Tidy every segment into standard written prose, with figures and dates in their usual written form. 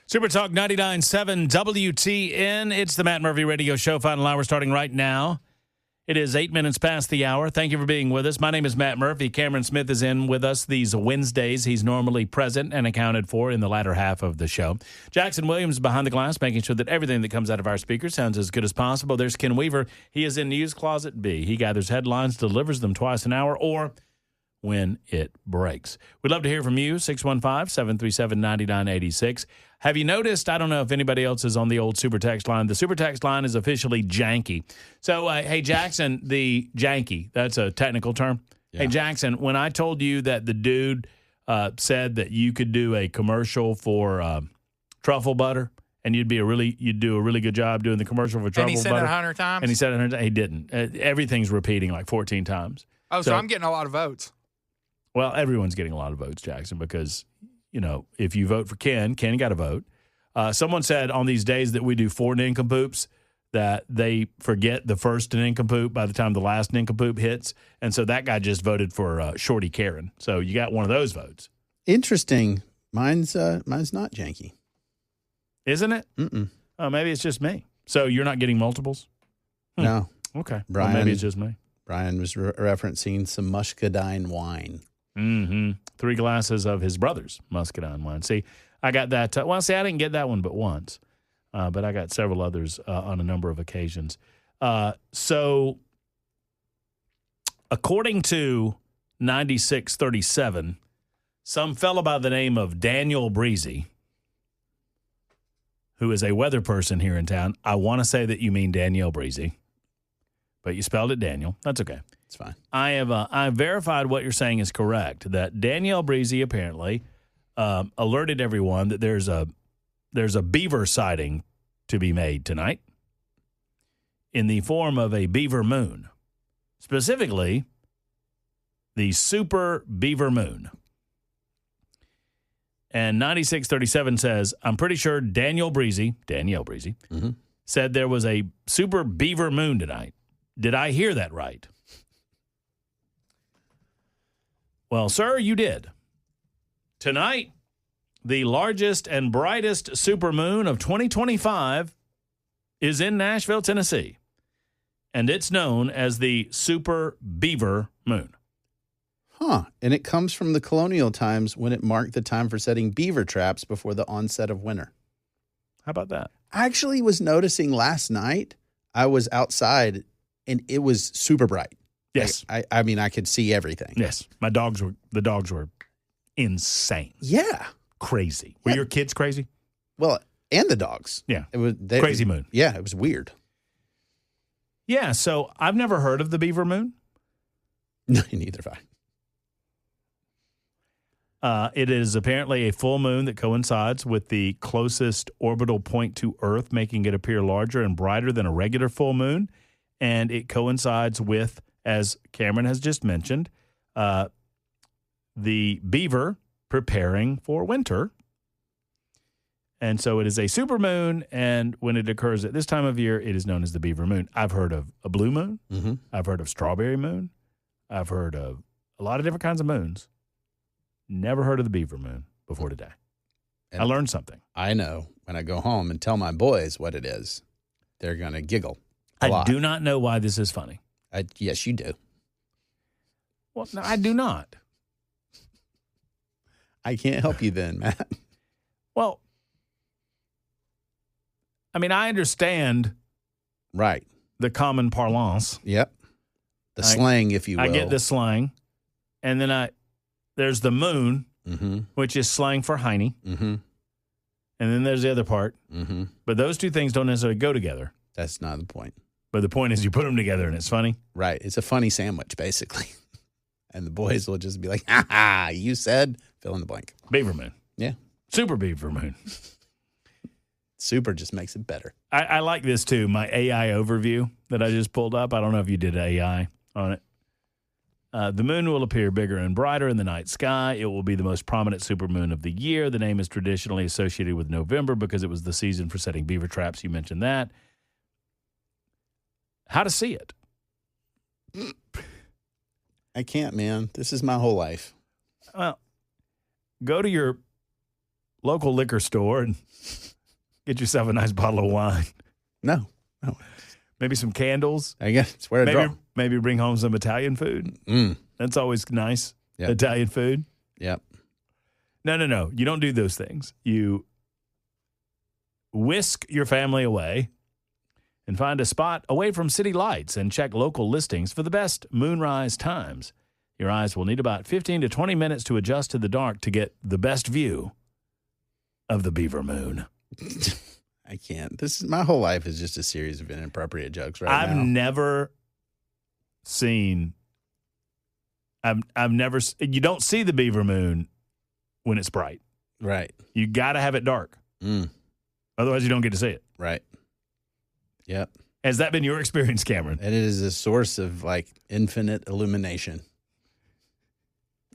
Super Talk 99.7 WTN. It's the Matt Murphy Radio Show. Final hour starting right now. It is 8 minutes past the hour. Thank you for being with us. My name is Matt Murphy. Cameron Smith is in with us these Wednesdays. He's normally present and accounted for in the latter half of the show. Jackson Williams is behind the glass, making sure that everything that comes out of our speakers sounds as good as possible. There's Ken Weaver. He is in News Closet B. He gathers headlines, delivers them twice an hour, or when it breaks. We'd love to hear from you, 615-737-9986. Have you noticed, I don't know if anybody else is on the old super text line, the super text line is officially janky. So, hey, Jackson, the janky, that's a technical term. Yeah. Hey, Jackson, when I told you that the dude said that you could do a commercial for truffle butter and you'd do a really good job doing the commercial for truffle butter. And he said it 100 times? And he said it 100 times. He didn't. Everything's repeating like 14 times. Oh, so I'm getting a lot of votes. Well, everyone's getting a lot of votes, Jackson, because, you know, if you vote for Ken got a vote. Someone said on these days that we do 4 nincompoops that they forget the first nincompoop by the time the last nincompoop hits. And so that guy just voted for Shorty Karen. So you got one of those votes. Interesting. Mine's not janky. Isn't it? Mm-mm. Oh, maybe it's just me. So you're not getting multiples? No. Okay. Brian, well, maybe it's just me. Brian was referencing some muscadine wine. Mm-hmm. 3 glasses of his brother's muscadine wine. See, I got that. I didn't get that one but once. But I got several others on a number of occasions. So, according to 9637, some fellow by the name of Daniel Breezy, who is a weather person here in town. I want to say that you mean Danielle Breezy, but you spelled it Daniel. That's okay. It's fine. I verified what you're saying is correct, that Danielle Breezy apparently alerted everyone that there's a beaver sighting to be made tonight in the form of a beaver moon, specifically the super beaver moon. And 9637 says, I'm pretty sure Danielle Breezy, mm-hmm. said there was a super beaver moon tonight. Did I hear that right? Well, sir, you did. Tonight, the largest and brightest supermoon of 2025 is in Nashville, Tennessee, and it's known as the Super Beaver Moon. Huh. And it comes from the colonial times when it marked the time for setting beaver traps before the onset of winter. How about that? I actually was noticing last night, I was outside, and it was super bright. Yes. I mean, I could see everything. Yes. The dogs were insane. Yeah. Crazy. Were your kids crazy? Well, and the dogs. Yeah. It was crazy moon. Yeah, it was weird. Yeah, so I've never heard of the beaver moon. No, neither have I. It is apparently a full moon that coincides with the closest orbital point to Earth, making it appear larger and brighter than a regular full moon. And it coincides with, as Cameron has just mentioned, the beaver preparing for winter. And so it is a supermoon, and when it occurs at this time of year, it is known as the beaver moon. I've heard of a blue moon. Mm-hmm. I've heard of strawberry moon. I've heard of a lot of different kinds of moons. Never heard of the beaver moon before today. And I learned something. I know when I go home and tell my boys what it is, they're going to giggle a lot. do not know why this is funny. Yes, you do. Well, no, I do not. I can't help you then, Matt. Well, I mean, I understand right. the common parlance. Yep. The slang, if you will. I get the slang. And then there's the moon, mm-hmm. which is slang for hiney. Mm-hmm. And then there's the other part. Mm-hmm. But those two things don't necessarily go together. That's not the point. But the point is you put them together and it's funny. Right. It's a funny sandwich, basically. And the boys will just be like, ha, you said, fill in the blank. Beaver moon. Yeah. Super beaver moon. Super just makes it better. I like this, too. My AI overview that I just pulled up. I don't know if you did AI on it. The moon will appear bigger and brighter in the night sky. It will be the most prominent supermoon of the year. The name is traditionally associated with November because it was the season for setting beaver traps. You mentioned that. How to see it? I can't, man. This is my whole life. Well, go to your local liquor store and get yourself a nice bottle of wine. No. Maybe some candles. I guess it's where I draw. Maybe bring home some Italian food. That's always nice. Yep. Italian food. Yep. No. You don't do those things. You whisk your family away and find a spot away from city lights and check local listings for the best moonrise times. Your eyes will need about 15 to 20 minutes to adjust to the dark to get the best view of the Beaver Moon. I can't. My whole life is just a series of inappropriate jokes now. I've never seen. You don't see the Beaver Moon when it's bright. Right. You got to have it dark. Otherwise, you don't get to see it. Right. Yep. Has that been your experience, Cameron? And it is a source of like infinite illumination.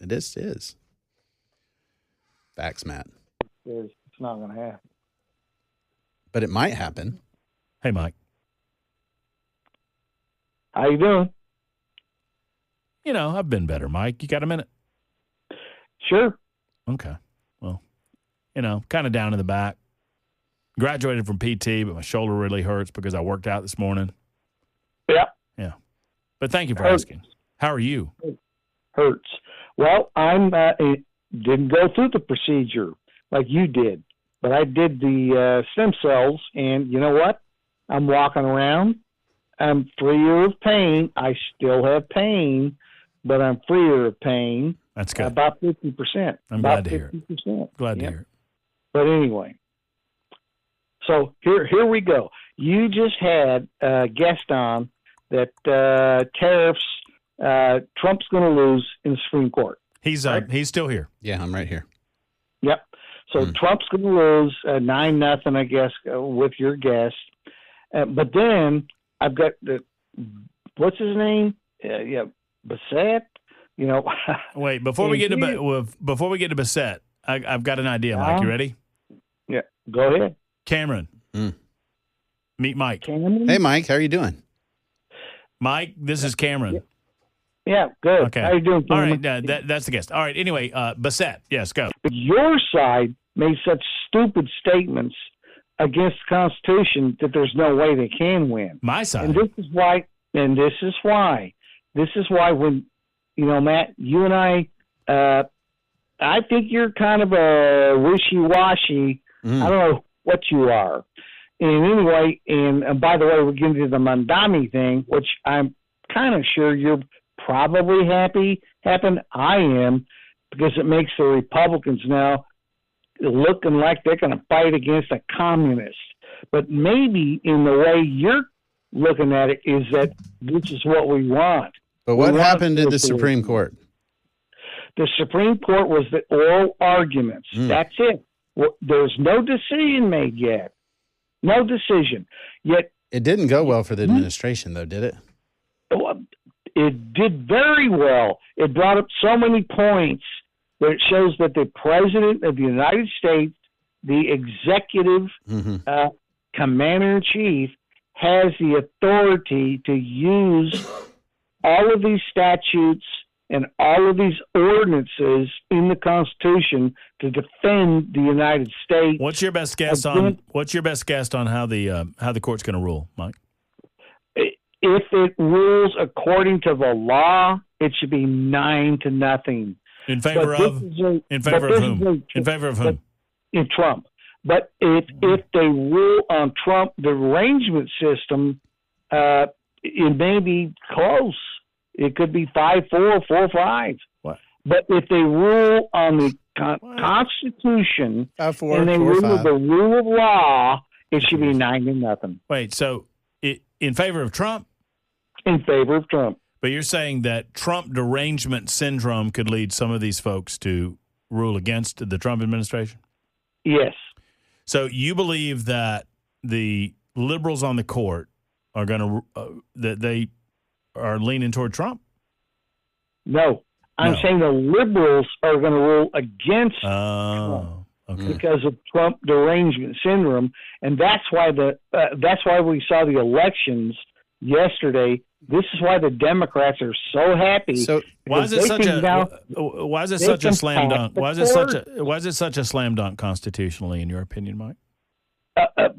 It is. Facts, Matt. It's not going to happen. But it might happen. Hey, Mike. How you doing? You know, I've been better, Mike. You got a minute? Sure. Okay. Well, you know, kind of down in the back. Graduated from PT, but my shoulder really hurts because I worked out this morning. Yeah. Yeah. But thank you for asking. How are you? Hurts. Well, didn't go through the procedure like you did, but I did the stem cells, and you know what? I'm walking around. I'm freer of pain. I still have pain, but I'm freer of pain. That's good. About 50%. I'm glad to hear it. Glad to hear it. But anyway, so here we go. You just had a guest on that tariffs, Trump's going to lose in the Supreme Court. He's still here. Yeah, I'm right here. Yep. So Trump's going to lose 9-0, I guess, with your guest. But then I've got what's his name? Bassett. You know. Wait, before we get to Bassett, I've got an idea, Mike. You ready? Yeah. Go ahead, Cameron. Meet Mike. Cameron? Hey, Mike. How are you doing? Mike, this is Cameron. Yeah, good. Okay. How you doing, Cameron? All right, that's the guest. All right, anyway, Bassett. Yes, go. Your side made such stupid statements against the Constitution that there's no way they can win. My side. And this is why when, you know, Matt, you and I think you're kind of a wishy-washy. I don't know what you are. And anyway, and by the way, we're getting to the Mamdani thing, which I'm kind of sure you're probably happy happened. I am, because it makes the Republicans now looking like they're going to fight against a communist. But maybe in the way you're looking at it is that this is what we want. But what happened at the Supreme Court? The Supreme Court was the oral arguments. That's it. Well, there's no decision made yet. No decision. Yet it didn't go well for the administration, though, did it? It did very well. It brought up so many points that it shows that the President of the United States, the executive commander-in-chief, has the authority to use all of these statutes and all of these ordinances in the Constitution to defend the United States. What's your best guess on how the court's going to rule, Mike? If it rules according to the law, it should be 9-0. In favor of whom? In favor of whom? In Trump. But if they rule on Trump, the arrangement system, it may be close. It could be 5-4, 4-5. What? But if they rule on the Constitution 5-4, and they 4-5. rule the rule of law, it should be 9-0 Wait, so in favor of Trump? in favor of Trump. But you're saying that Trump derangement syndrome could lead some of these folks to rule against the Trump administration? Yes. So you believe that the liberals on the court are going to that they are leaning toward Trump? No. I'm saying the liberals are going to rule against Trump because of Trump derangement syndrome, and that's why we saw the elections yesterday. This is why the Democrats are so happy. So why is it such a slam dunk? Why is it such a slam dunk constitutionally, in your opinion, Mike?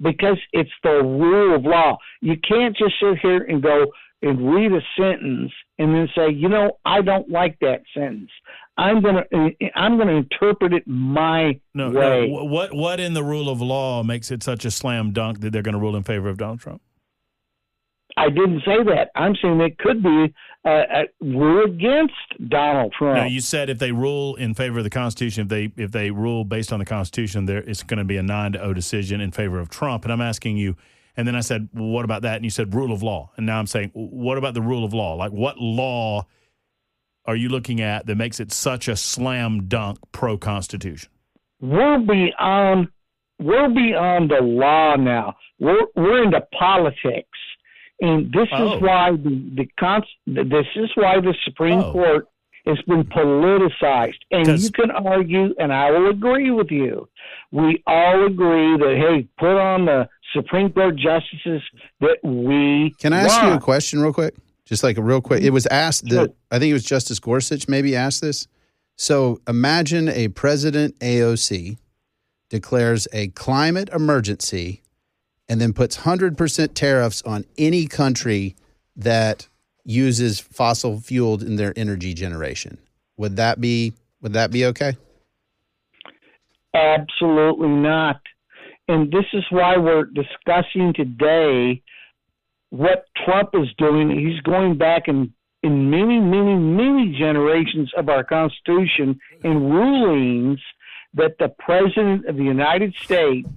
Because it's the rule of law. You can't just sit here and go and read a sentence and then say, I don't like that sentence. I'm gonna interpret it my way. No, what in the rule of law makes it such a slam dunk that they're going to rule in favor of Donald Trump? I didn't say that. I'm saying it could be a rule against Donald Trump. No, you said if they rule in favor of the Constitution, if they rule based on the Constitution, it's going to be a 9-0 decision in favor of Trump. And I'm asking you, and then I said, well, what about that? And you said rule of law. And now I'm saying, what about the rule of law? Like, what law are you looking at that makes it such a slam dunk pro-Constitution? We're beyond the law now. We're into politics. And this is why this is why the Supreme Court has been politicized. And you can argue, and I will agree with you. We all agree that, hey, put on the Supreme Court justices that we Can I ask you a question real quick? Just like a real quick. It was asked that I think it was Justice Gorsuch maybe asked this. So imagine a President AOC declares a climate emergency and then puts 100% tariffs on any country that uses fossil fuel in their energy generation. Would that be okay? Absolutely not. And this is why we're discussing today what Trump is doing. He's going back in many, many, many generations of our Constitution and rulings that the President of the United States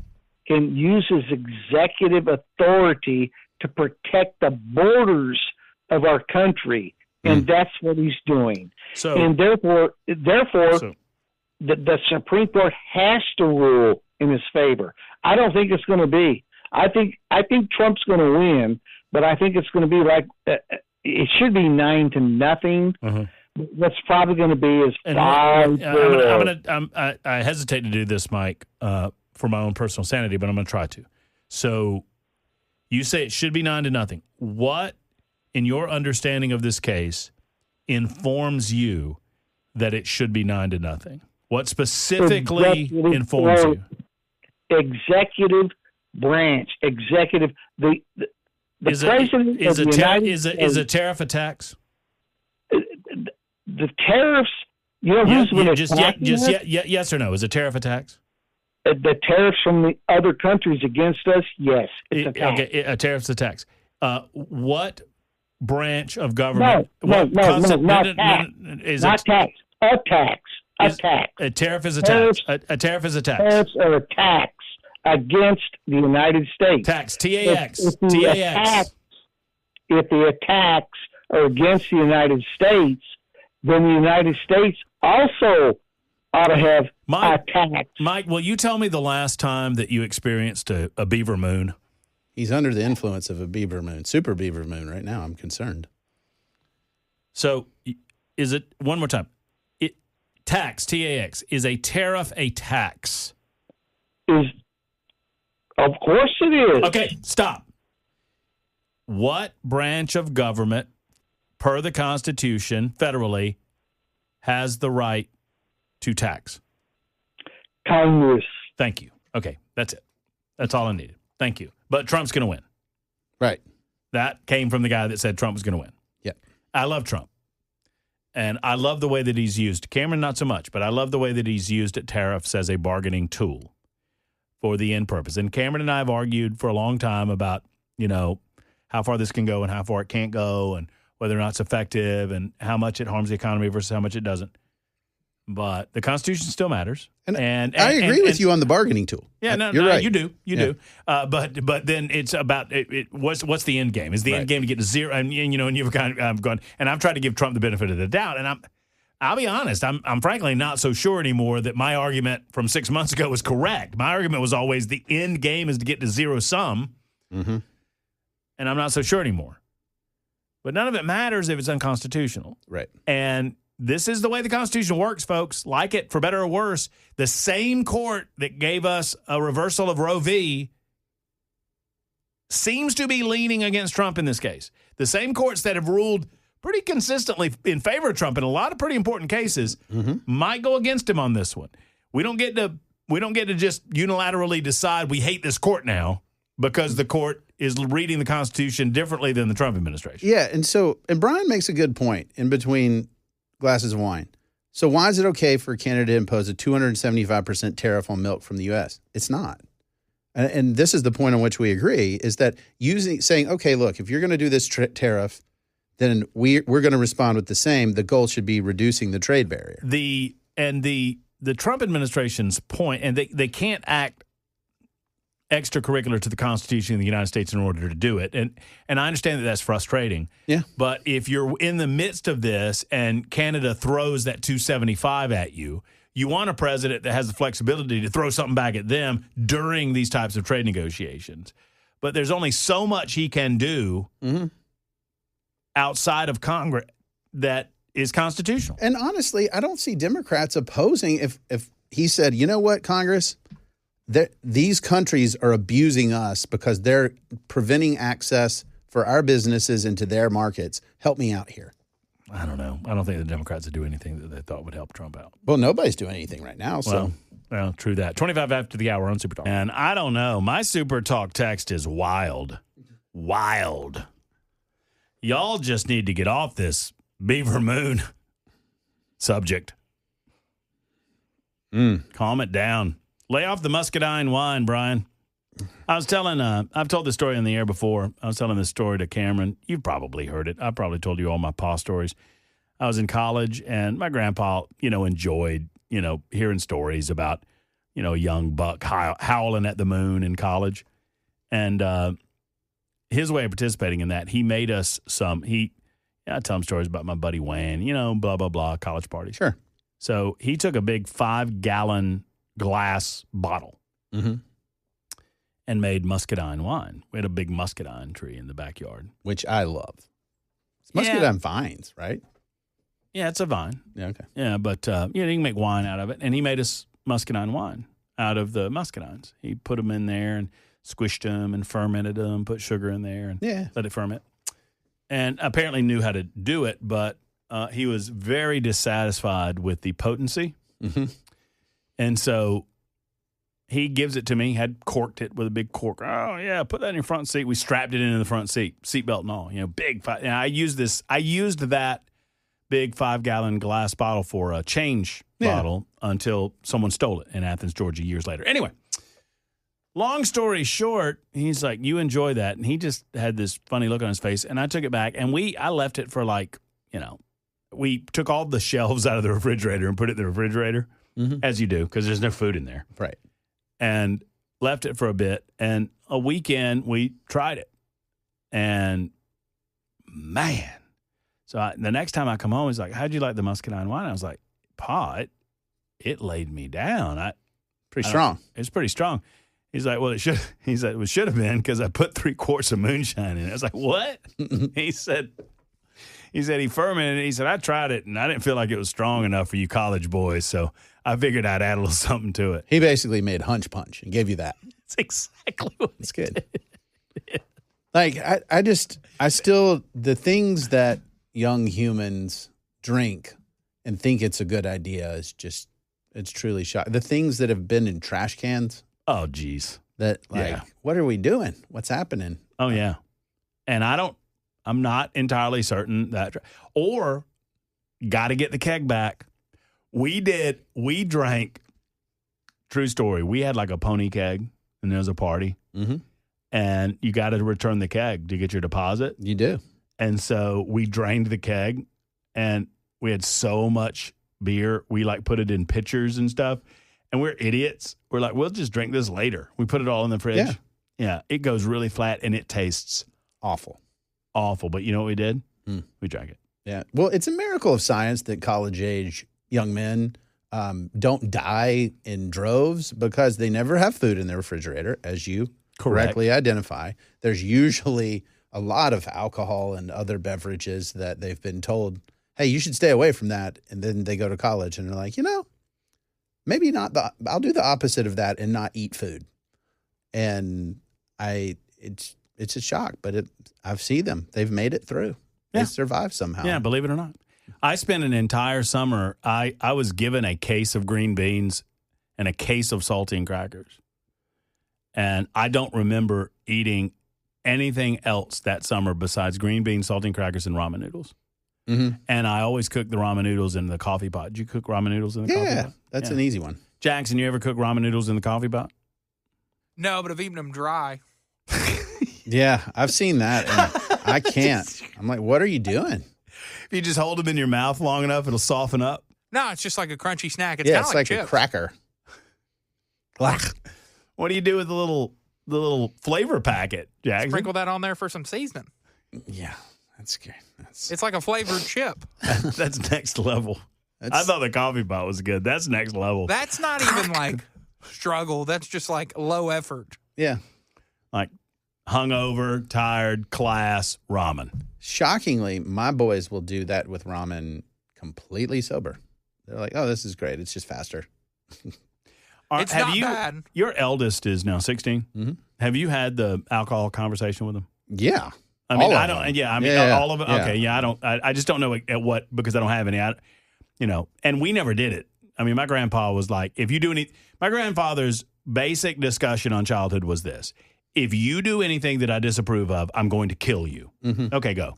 can use his executive authority to protect the borders of our country. And that's what he's doing. And therefore, the Supreme Court has to rule in his favor. I don't think it's going to be. I think Trump's going to win, but I think it's going to be like it should be 9-0. What's probably going to be is 5-0. I hesitate to do this, Mike, for my own personal sanity, but I'm going to try to. So you say it should be 9-0. What, in your understanding of this case, informs you that it should be 9-0? What specifically informs you? Executive branch, executive. The president is of the United States. Is a tariff a tax? The tariffs. Who's going to yes or no? Is a tariff a tax? The tariffs from the other countries against us, yes, it's a tax. Okay, a tariff's a tax. What branch of government? Not tax. Not tax. A tax. A tax. A tariff is a tax. A tariff is a tax. Tariffs are a tax against the United States. Tax. TAX. If the attacks are against the United States, then the United States also ought to have a tax. Mike, will you tell me the last time that you experienced a beaver moon? He's under the influence of a beaver moon, super beaver moon right now. I'm concerned. So is it, one more time, tax, TAX, is a tariff a tax? Of course it is. Okay, stop. What branch of government, per the Constitution, federally, has the right to tax? Congress. Thank you. Okay, that's it. That's all I needed. Thank you. But Trump's going to win. Right. That came from the guy that said Trump was going to win. Yep. I love Trump. And I love the way that he's used. Cameron, not so much, but I love the way that he's used tariffs as a bargaining tool for the end purpose. And Cameron and I have argued for a long time about, how far this can go and how far it can't go and whether or not it's effective and how much it harms the economy versus how much it doesn't. But the Constitution still matters. And I agree with you on the bargaining tool. Yeah, You're right. You do. But then it's about what's the end game? Is the end game to get to zero? And you've kind of gone, and I've tried to give Trump the benefit of the doubt. And I'll be honest, I'm frankly not so sure anymore that my argument from 6 months ago was correct. My argument was always the end game is to get to zero sum. Mm-hmm. And I'm not so sure anymore. But none of it matters if it's unconstitutional. Right. And this is the way the Constitution works, folks. Like it, for better or worse, the same court that gave us a reversal of Roe v. seems to be leaning against Trump in this case. The same courts that have ruled pretty consistently in favor of Trump in a lot of pretty important cases might go against him on this one. We don't get to just unilaterally decide we hate this court now because the court is reading the Constitution differently than the Trump administration. Yeah, and Brian makes a good point in between glasses of wine. So why is it okay for Canada to impose a 275% tariff on milk from the U.S.? It's not. And this is the point on which we agree, is that saying, okay, look, if you're going to do this tariff, then we're going to respond with the same. The goal should be reducing the trade barrier. The Trump administration's point, and they can't act extracurricular to the Constitution of the United States in order to do it. And I understand that that's frustrating. Yeah. But if you're in the midst of this and Canada throws that 275 at you, you want a president that has the flexibility to throw something back at them during these types of trade negotiations. But there's only so much he can do outside of Congress that is constitutional. And honestly, I don't see Democrats opposing if he said, you know what, Congress, these countries are abusing us because they're preventing access for our businesses into their markets. Help me out here. I don't know. I don't think the Democrats would do anything that they thought would help Trump out. Well, nobody's doing anything right now. So, well, true that. 25 after the hour on Super Talk. And I don't know. My Super Talk text is wild. Wild. Y'all just need to get off this Beaver Moon subject. Calm it down. Lay off the muscadine wine, Brian. I've told this story on the air before. I was telling this story to Cameron. You've probably heard it. I probably told you all my pa stories. I was in college, and my grandpa, enjoyed, hearing stories about, a young buck howling at the moon in college. And his way of participating in that, he made us I tell him stories about my buddy Wayne, blah, blah, blah, college party. Sure. So he took a big 5-gallon glass bottle and made muscadine wine. We had a big muscadine tree in the backyard. Which I love. It's muscadine vines, right? Yeah, it's a vine. Yeah, okay. Yeah, but you can make wine out of it. And he made us muscadine wine out of the muscadines. He put them in there and squished them and fermented them, put sugar in there and let it ferment. And apparently knew how to do it, but he was very dissatisfied with the potency. And so he gives it to me, had corked it with a big cork. Oh, yeah, put that in your front seat. We strapped it into the front seat, seatbelt and all. Big. And I used that big 5-gallon glass bottle for a change bottle until someone stole it in Athens, Georgia, years later. Anyway, long story short, he's like, you enjoy that. And he just had this funny look on his face. And I took it back, and I left it for we took all the shelves out of the refrigerator and put it in the refrigerator, as you do, because there's no food in there. Right. And left it for a bit. And a weekend, we tried it. And, man. So the next time I come home, he's like, how'd you like the muscadine wine? I was like, Pa, it laid me down. Pretty strong. It's pretty strong. He's like, well, it should have been because I put 3 quarts of moonshine in it. I was like, what? He said he fermented it. He said, I tried it, and I didn't feel like it was strong enough for you college boys, so I figured I'd add a little something to it. He basically made hunch punch and gave you that. That's exactly what it's good. Like, I still, the things that young humans drink and think it's a good idea is just, it's truly shocking. The things that have been in trash cans. Oh, geez. What are we doing? What's happening? Oh, yeah. And I'm not entirely certain that, or got to get the keg back. We drank, true story. We had like a pony keg and there was a party and you got to return the keg to get your deposit. You do. And so we drained the keg and we had so much beer. We put it in pitchers and stuff. And we're idiots. We're like, we'll just drink this later. We put it all in the fridge. Yeah. It goes really flat and it tastes awful. But you know what we did? We drank it. Yeah. Well, it's a miracle of science that college-age young men don't die in droves because they never have food in their refrigerator, as you correctly identify. There's usually a lot of alcohol and other beverages that they've been told, hey, you should stay away from that. And then they go to college and they're like, maybe not. I'll do the opposite of that and not eat food. And it's a shock, but I've seen them. They've made it through. Yeah. They survived somehow. Yeah, believe it or not. I spent an entire summer, I was given a case of green beans and a case of saltine crackers. And I don't remember eating anything else that summer besides green beans, saltine crackers, and ramen noodles. Mm-hmm. And I always cooked the ramen noodles in the coffee pot. Did you cook ramen noodles in the coffee pot? That's an easy one. Jackson, you ever cook ramen noodles in the coffee pot? No, but I've eaten them dry. Yeah, I've seen that. And I can't. I'm like, what are you doing? If you just hold them in your mouth long enough, it'll soften up. No, it's just like a crunchy snack. It's Yeah, kind it's of like chips. a cracker. What do you do with the little flavor packet, Jackson? Sprinkle that on there for some seasoning. Yeah, that's good. It's like a flavored chip. That's next level. I thought the coffee pot was good. That's next level. That's not even like struggle. That's just like low effort. Yeah. Like hungover, tired, class, ramen. Shockingly, my boys will do that with ramen completely sober. They're like, oh, this is great. It's just faster. It's not bad. Your eldest is now 16. Mm-hmm. Have you had the alcohol conversation with him? Yeah. I mean, All of I don't. them. Yeah, I mean, Yeah, all of it. yeah. Okay, yeah, I don't. I just don't know at what because I don't have any. And we never did it. I mean, my grandpa was like, if you do any, my grandfather's basic discussion on childhood was this: if you do anything that I disapprove of, I'm going to kill you. Mm-hmm. Okay, go.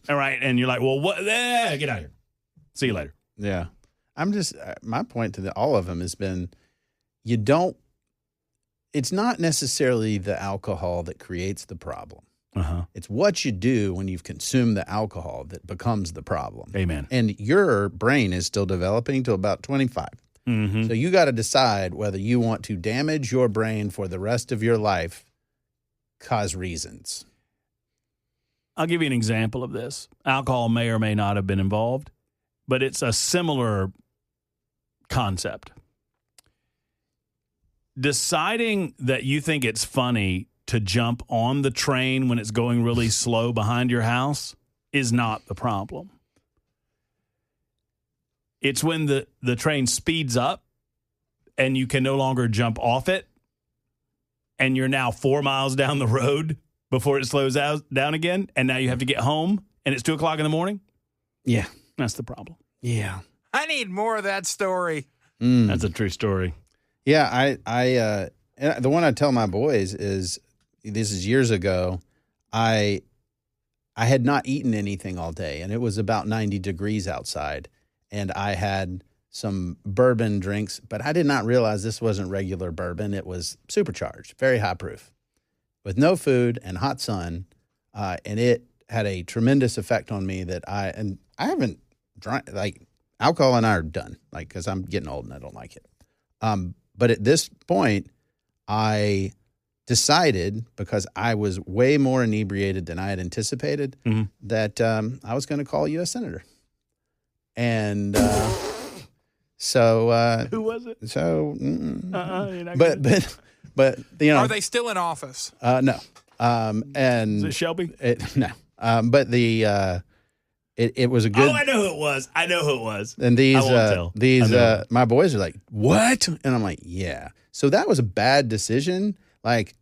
All right, and you're like, well, what? Get out of here. See you later. Yeah. I'm just, my point to all of them has been, it's not necessarily the alcohol that creates the problem. Uh-huh. It's what you do when you've consumed the alcohol that becomes the problem. Amen. And your brain is still developing to about 25. Mm-hmm. So you got to decide whether you want to damage your brain for the rest of your life, cause reasons. I'll give you an example of this. Alcohol may or may not have been involved, but it's a similar concept. Deciding that you think it's funny to jump on the train when it's going really slow behind your house is not the problem. It's when the train speeds up and you can no longer jump off it and you're now 4 miles down the road before it slows down again, and now you have to get home and it's 2 o'clock in the morning. Yeah. That's the problem. Yeah. I need more of that story. That's a true story. Yeah, I the one I tell my boys is, this is years ago, I had not eaten anything all day, and it was about 90 degrees outside, and I had some bourbon drinks, but I did not realize this wasn't regular bourbon. It was supercharged, very high proof, with no food and hot sun, and it had a tremendous effect on me that I haven't drank, like, alcohol and I are done, like, because I'm getting old and I don't like it. But at this point, I decided, because I was way more inebriated than I had anticipated, that I was going to call a U.S. Senator. And so... Who was it? So... You're not but you know... Are they still in office? No. And... Is it Shelby? No. But the... It was a good... Oh, I know who it was. And I won't tell. My boys are like, what? And I'm like, yeah. So that was a bad decision. Like,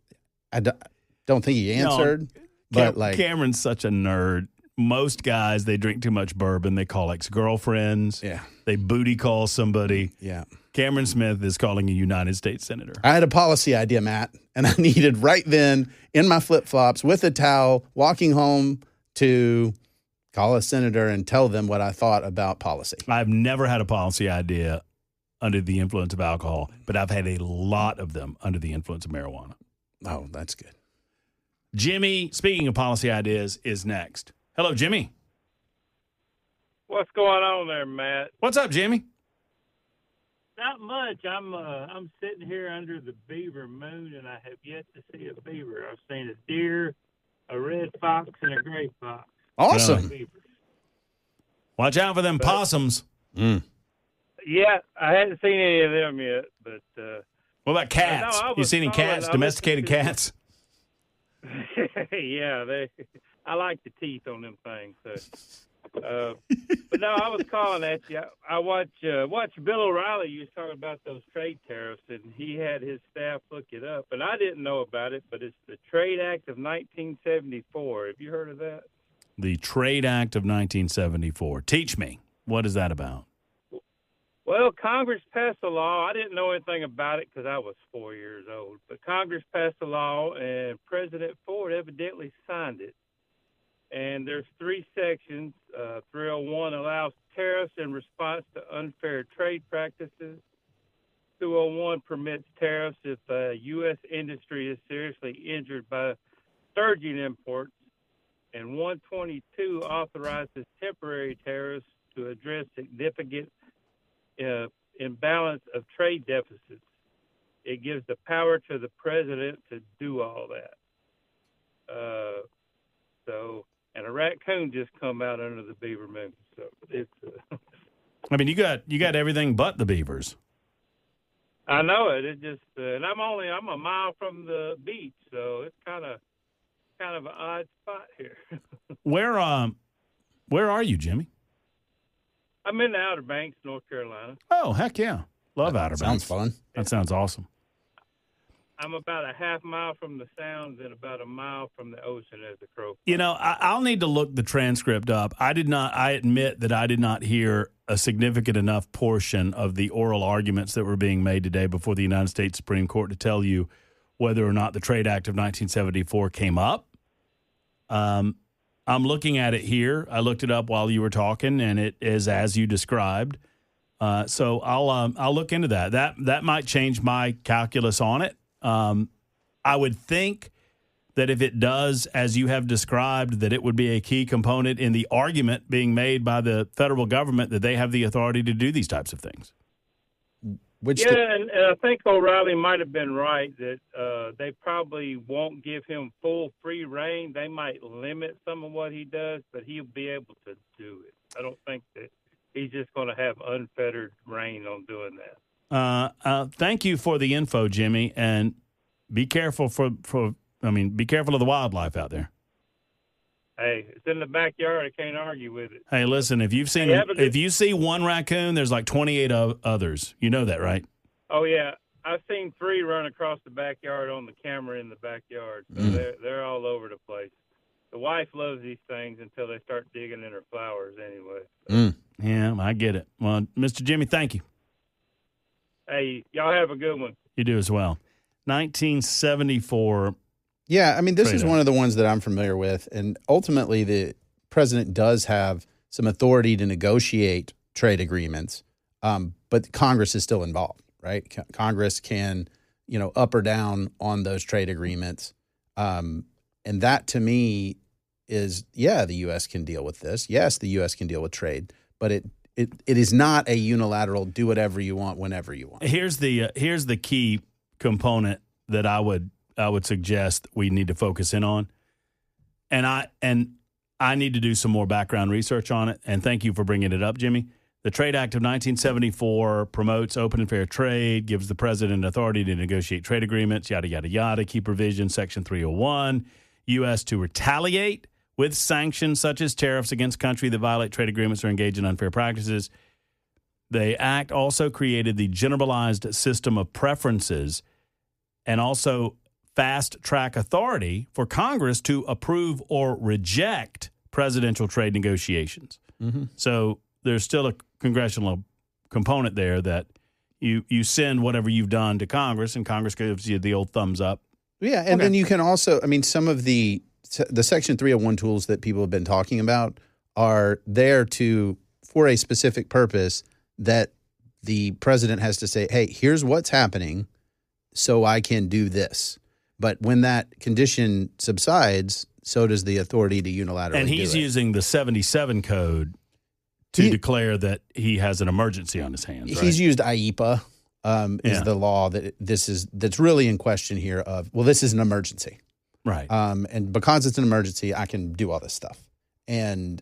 I don't think he answered. But like, Cameron's such a nerd. Most guys, they drink too much bourbon. They call ex-girlfriends. yeah, They booty call somebody. yeah. Cameron Smith is calling a United States Senator. I had a policy idea, Matt, and I needed right then, in my flip-flops, with a towel, walking home to call a senator and tell them what I thought about policy. I've never had a policy idea under the influence of alcohol, but I've had a lot of them under the influence of marijuana. Oh, that's good. Jimmy, speaking of policy ideas, is next. Hello, Jimmy. What's going on there, Matt? What's up, Jimmy? Not much. I'm sitting here under the beaver moon, and I have yet to see a beaver. I've seen a deer, a red fox, and a gray fox. Awesome. Beavers. Watch out for them possums. Yeah, I hadn't seen any of them yet, but What about cats? No, I You was see any calling- cats, I domesticated listened cats? yeah, I like the teeth on them things. So. But no, I was calling at you. I watch Bill O'Reilly. You was talking about those trade tariffs, and he had his staff look it up, and I didn't know about it. But it's the Trade Act of 1974. Have you heard of that? The Trade Act of 1974. Teach me. What is that about? Well, Congress passed a law. I didn't know anything about it because I was 4 years old. But Congress passed a law, and President Ford evidently signed it. And there's 3 sections. 301 allows tariffs in response to unfair trade practices. 201 permits tariffs if U.S. industry is seriously injured by surging imports. And 122 authorizes temporary tariffs to address significant imbalance of trade deficits. It gives the power to the president to do all that. And a raccoon just come out under the beaver moon. So it's. I mean, you got everything but the beavers. I know it. It just, and I'm a mile from the beach, so it's kind of an odd spot here. Where are you, Jimmy? I'm in the Outer Banks, North Carolina. Oh, heck yeah. Love Outer Banks. Sounds fun. That sounds awesome. I'm about a half mile from the Sounds and about a mile from the ocean as the crow flies. You know, I'll need to look the transcript up. I admit that I did not hear a significant enough portion of the oral arguments that were being made today before the United States Supreme Court to tell you whether or not the Trade Act of 1974 came up. I'm looking at it here. I looked it up while you were talking, and it is as you described. So I'll look into that. That might change my calculus on it. I would think that if it does, as you have described, that it would be a key component in the argument being made by the federal government that they have the authority to do these types of things. And I think O'Reilly might have been right that they probably won't give him full free reign. They might limit some of what he does, but he'll be able to do it. I don't think that he's just going to have unfettered reign on doing that. Thank you for the info, Jimmy, and be careful be careful of the wildlife out there. Hey, it's in the backyard. I can't argue with it. Hey, listen, if you see one raccoon, there's like 28 others. You know that, right? Oh yeah, I've seen 3 run across the backyard on the camera in the backyard. So they're all over the place. The wife loves these things until they start digging in her flowers anyway. So. Yeah, I get it. Well, Mr. Jimmy, thank you. Hey, y'all have a good one. You do as well. 1974. Yeah, I mean, this is one of the ones that I'm familiar with. And ultimately, the president does have some authority to negotiate trade agreements, but Congress is still involved, right? Congress can, up or down on those trade agreements. And that, to me, is, the U.S. can deal with this. Yes, the U.S. can deal with trade, but it is not a unilateral do whatever you want whenever you want. Here's the key component that I would suggest we need to focus in on, and I need to do some more background research on it. And thank you for bringing it up, Jimmy. The Trade Act of 1974 promotes open and fair trade, gives the president authority to negotiate trade agreements, yada yada yada. Key provision, Section 301, U.S. to retaliate with sanctions such as tariffs against countries that violate trade agreements or engage in unfair practices. The act also created the generalized system of preferences and also fast-track authority for Congress to approve or reject presidential trade negotiations. Mm-hmm. So there's still a congressional component there that you send whatever you've done to Congress, and Congress gives you the old thumbs up. Yeah, and then you can also, some of the Section 301 tools that people have been talking about are there for a specific purpose that the president has to say, hey, here's what's happening so I can do this. But when that condition subsides, so does the authority to unilaterally And he's using the 77 code to declare that he has an emergency on his hands, right? He's used IEPA is the law that's really in question here of, this is an emergency. Right. And because it's an emergency, I can do all this stuff. And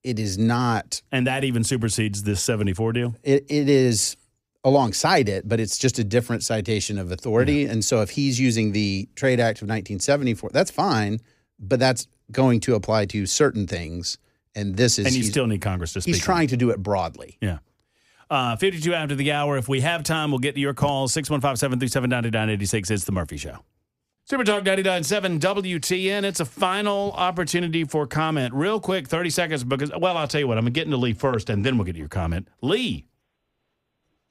it is not. And that even supersedes this 74 deal? It is alongside it, but it's just a different citation of authority. Yeah. And so if he's using the Trade Act of 1974, that's fine, but that's going to apply to certain things. And this is And you still need Congress to speak. he's trying to do it broadly. Yeah. 52 after the hour. If we have time, we'll get to your calls. 615-737-9986. It's The Murphy Show. Super Talk 99.7 WTN. It's a final opportunity for comment. Real quick, 30 seconds, because, well, I'll tell you what. I'm going to get into Lee first, and then we'll get to your comment. Lee.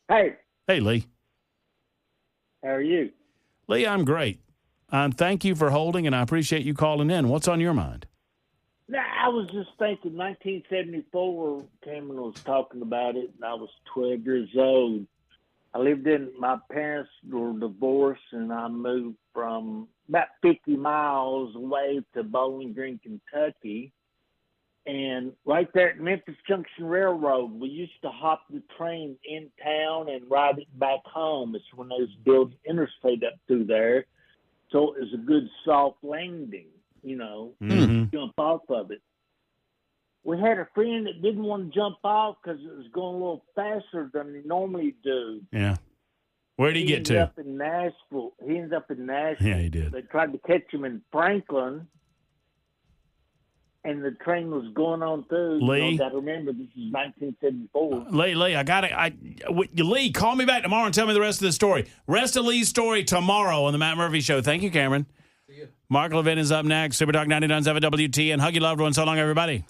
Hey, Hey, Lee. how are you? Lee, I'm great. Thank you for holding, and I appreciate you calling in. What's on your mind? Now, I was just thinking 1974, Cameron was talking about it, and I was 12 years old. My parents were divorced, and I moved from about 50 miles away to Bowling Green, Kentucky. And right there at Memphis Junction Railroad, we used to hop the train in town and ride it back home. It's when they was building interstate up through there. So it was a good soft landing, jump off of it. We had a friend that didn't want to jump off because it was going a little faster than he normally do. Yeah. Where did he get to? He ended up in Nashville. Yeah, he did. They tried to catch him in Franklin, and the train was going on through. Lee? You got to remember, this is 1974. Lee, I got it. Lee, call me back tomorrow and tell me the rest of the story. Rest of Lee's story tomorrow on the Matt Murphy Show. Thank you, Cameron. See you. Mark Levin is up next. Super Talk 99.7 WTN. Hug your loved ones. So long, everybody.